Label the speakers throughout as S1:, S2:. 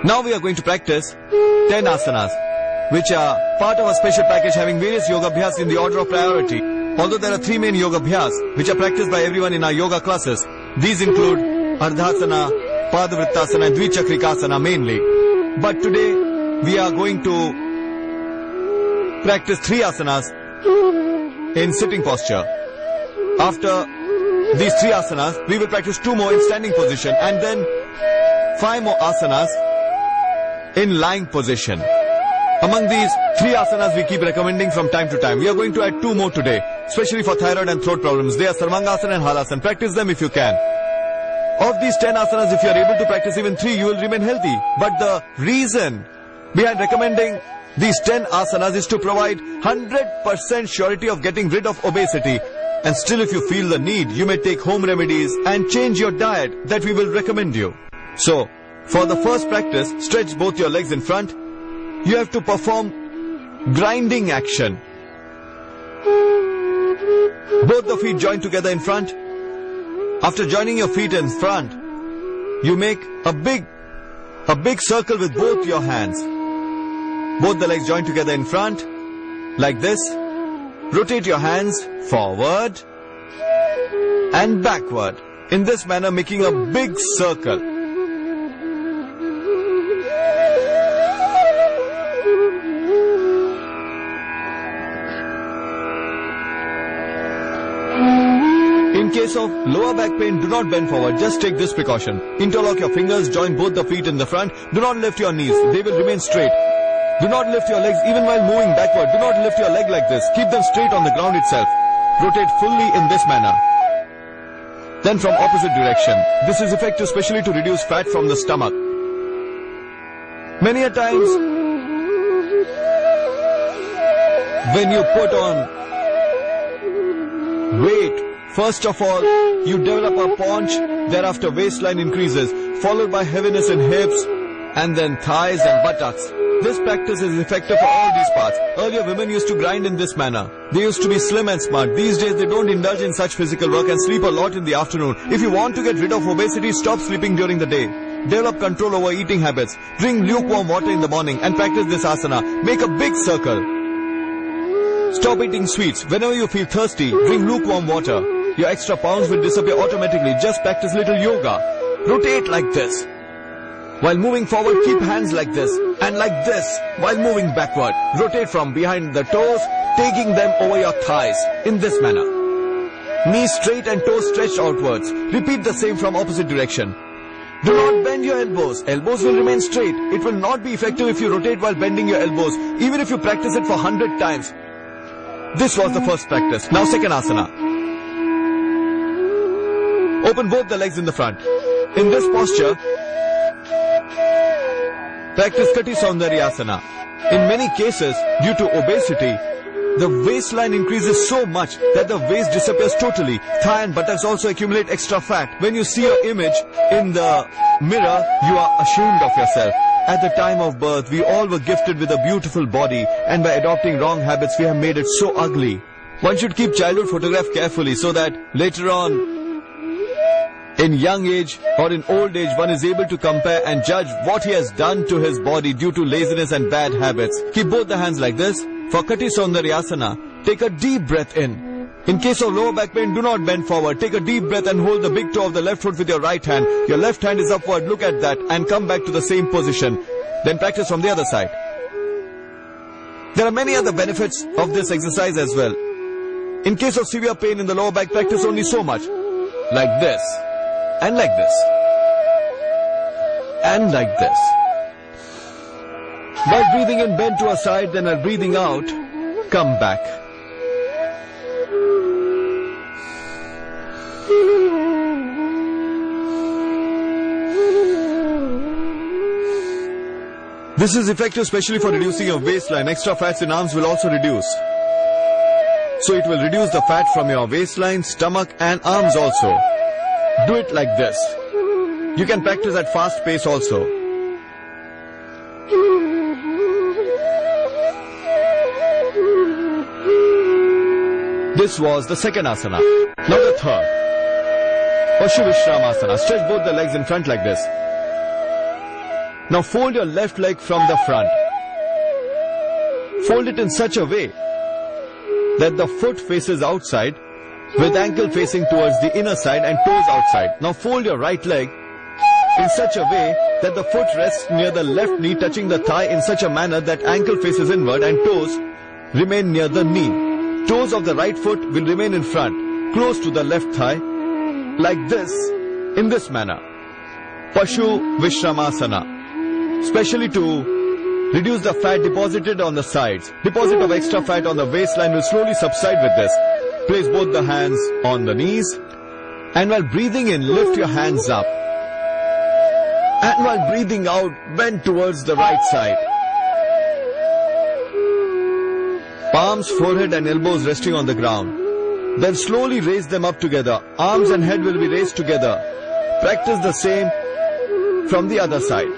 S1: Now we are going to practice 10 asanas, which are part of a special package having various yoga abhyas in the order of priority. Although there are 3 main yoga abhyas, which are practiced by everyone in our yoga classes. These include Ardhasana, Padavrittasana and Dvichakrikasana mainly. But today, we are going to practice 3 asanas in sitting posture. After these 3 asanas, we will practice 2 more in standing position and then 5 more asanas in lying position. Among these 3 asanas we keep recommending from time to time. We are going to add 2 more today, especially for thyroid and throat problems. They are Sarvangasana and Halasana. Practice them if you can. Of these 10 asanas, if you are able to practice even 3, you will remain healthy. But the reason behind recommending these 10 asanas is to provide 100% surety of getting rid of obesity. And still, if you feel the need, you may take home remedies and change your diet that we will recommend you. So, for the first practice, stretch both your legs in front. You have to perform grinding action. Both the feet join together in front. After joining your feet in front, you make a big circle with both your hands. Both the legs join together in front, like this. Rotate your hands forward and backward. In this manner, making a big circle. In case of lower back pain, do not bend forward. Just take this precaution. Interlock your fingers, join both the feet in the front. Do not lift your knees. They will remain straight. Do not lift your legs even while moving backward. Do not lift your leg like this. Keep them straight on the ground itself. Rotate fully in this manner. Then from opposite direction. This is effective especially to reduce fat from the stomach. Many a times, when you put on weight, first of all, you develop a paunch, thereafter waistline increases, followed by heaviness in hips, and then thighs and buttocks. This practice is effective for all these parts. Earlier, women used to grind in this manner. They used to be slim and smart. These days, they don't indulge in such physical work and sleep a lot in the afternoon. If you want to get rid of obesity, stop sleeping during the day. Develop control over eating habits. Drink lukewarm water in the morning and practice this asana. Make a big circle. Stop eating sweets. Whenever you feel thirsty, drink lukewarm water. Your extra pounds will disappear automatically. Just practice little yoga. Rotate like this. While moving forward, keep hands like this and like this while moving backward. Rotate from behind the toes, taking them over your thighs in this manner. Knees straight and toes stretched outwards. Repeat the same from opposite direction. Do not bend your elbows. Elbows will remain straight. It will not be effective if you rotate while bending your elbows, even if you practice it for 100 times. This was the first practice. Now second asana. Open both the legs in the front. In this posture, practice Kati Saundaryasana. In many cases, due to obesity, the waistline increases so much that the waist disappears totally. Thigh and buttocks also accumulate extra fat. When you see your image in the mirror, you are ashamed of yourself. At the time of birth, we all were gifted with a beautiful body, and by adopting wrong habits, we have made it so ugly. One should keep childhood photographed carefully so that later on, in young age or in old age, one is able to compare and judge what he has done to his body due to laziness and bad habits. Keep both the hands like this. For Kati Saundaryasana, take a deep breath in. In case of lower back pain, do not bend forward. Take a deep breath and hold the big toe of the left foot with your right hand. Your left hand is upward. Look at that and come back to the same position. Then practice from the other side. There are many other benefits of this exercise as well. In case of severe pain in the lower back, practice only so much. Like this. And like this. And like this. While breathing in, bend to a side, then while breathing out, come back. This is effective especially for reducing your waistline. Extra fats in arms will also reduce. So it will reduce the fat from your waistline, stomach and arms also. Do it like this. You can practice at fast pace also. This was the second asana. Now the third. Pashu Vishramasana. Stretch both the legs in front like this. Now fold your left leg from the front. Fold it in such a way that the foot faces outside with ankle facing towards the inner side and toes outside. Now fold your right leg in such a way that the foot rests near the left knee, touching the thigh in such a manner that ankle faces inward and toes remain near the knee. Toes of the right foot will remain in front, close to the left thigh, like this, in this manner. Pashu Vishramasana. Specially to reduce the fat deposited on the sides. Deposit of extra fat on the waistline will slowly subside with this. Place both the hands on the knees, and while breathing in, lift your hands up. And while breathing out, bend towards the right side. Palms, forehead and elbows resting on the ground. Then slowly raise them up together. Arms and head will be raised together. Practice the same from the other side.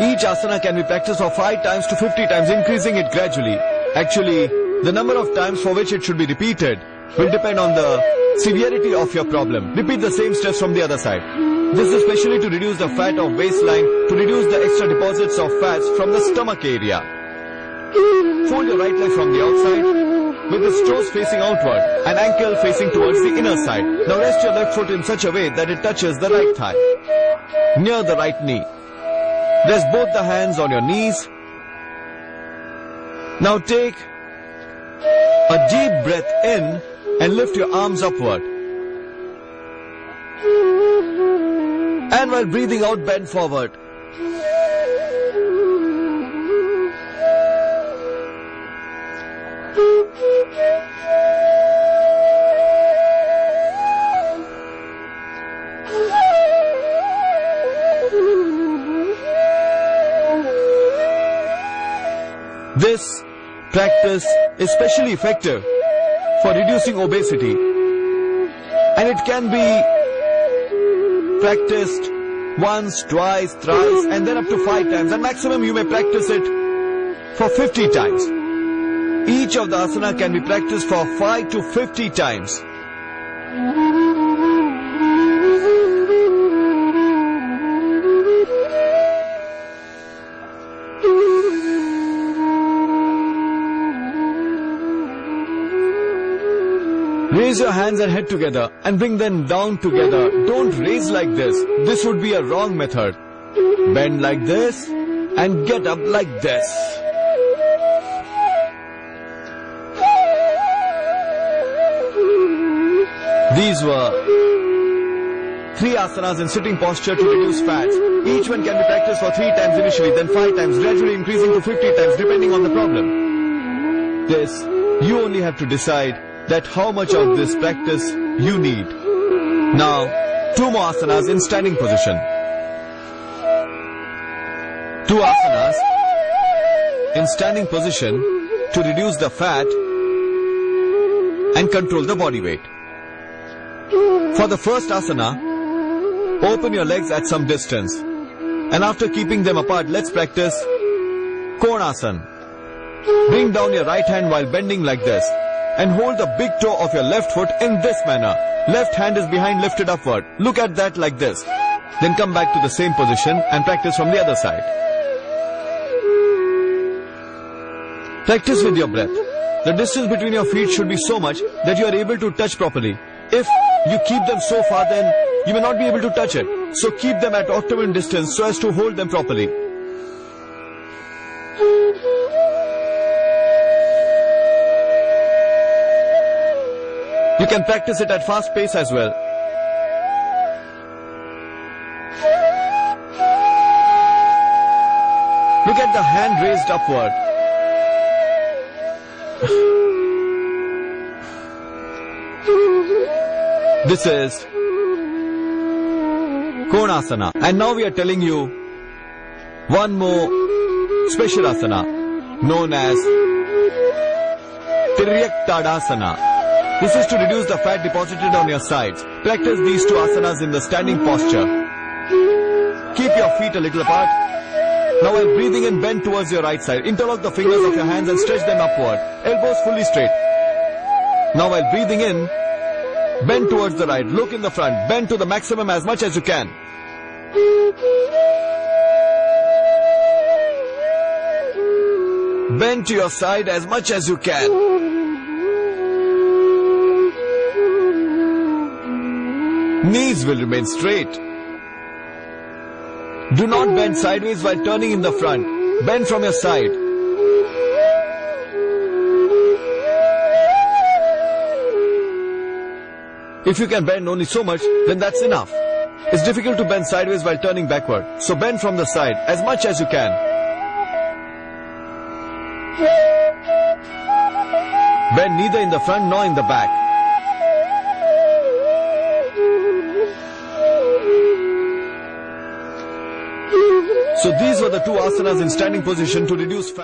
S1: Each asana can be practiced for 5 times to 50 times, increasing it gradually. Actually, the number of times for which it should be repeated will depend on the severity of your problem. Repeat the same steps from the other side. This is especially to reduce the fat of waistline, to reduce the extra deposits of fats from the stomach area. Fold your right leg from the outside, with its toes facing outward and ankle facing towards the inner side. Now rest your left foot in such a way that it touches the right thigh, near the right knee. Rest both the hands on your knees. Now take a deep breath in and lift your arms upward. And while breathing out, bend forward. This practice is especially effective for reducing obesity, and it can be practiced once, twice, thrice, and then up to 5 times, and maximum you may practice it for 50 times. Each of the asana can be practiced for 5 to 50 times. Raise your hands and head together and bring them down together. Don't raise like this. This would be a wrong method. Bend like this and get up like this. These were 3 asanas in sitting posture to reduce fats. Each one can be practiced for 3 times initially, then 5 times, gradually increasing to 50 times depending on the problem. This, you only have to decide that how much of this practice you need. Now, 2 more asanas in standing position. 2 asanas in standing position to reduce the fat and control the body weight. For the first asana, open your legs at some distance, and after keeping them apart, let's practice Konasana. Bring down your right hand while bending like this, and hold the big toe of your left foot in this manner. Left hand is behind, lifted upward. Look at that like this. Then come back to the same position and practice from the other side. Practice with your breath. The distance between your feet should be so much that you are able to touch properly. If you keep them so far, then you may not be able to touch it. So keep them at optimum distance so as to hold them properly. You can practice it at fast pace as well. Look at the hand raised upward. This is Konasana. And now we are telling you one more special asana known as Tiryak Tadasana. This is to reduce the fat deposited on your sides. Practice these two asanas in the standing posture. Keep your feet a little apart. Now while breathing in, bend towards your right side. Interlock the fingers of your hands and stretch them upward. Elbows fully straight. Now while breathing in, bend towards the right. Look in the front. Bend to the maximum as much as you can. Bend to your side as much as you can. Knees will remain straight. Do not bend sideways while turning in the front. Bend from your side. If you can bend only so much, then that's enough. It's difficult to bend sideways while turning backward. So bend from the side as much as you can. Bend neither in the front nor in the back. So these were the two asanas in standing position to reduce fat.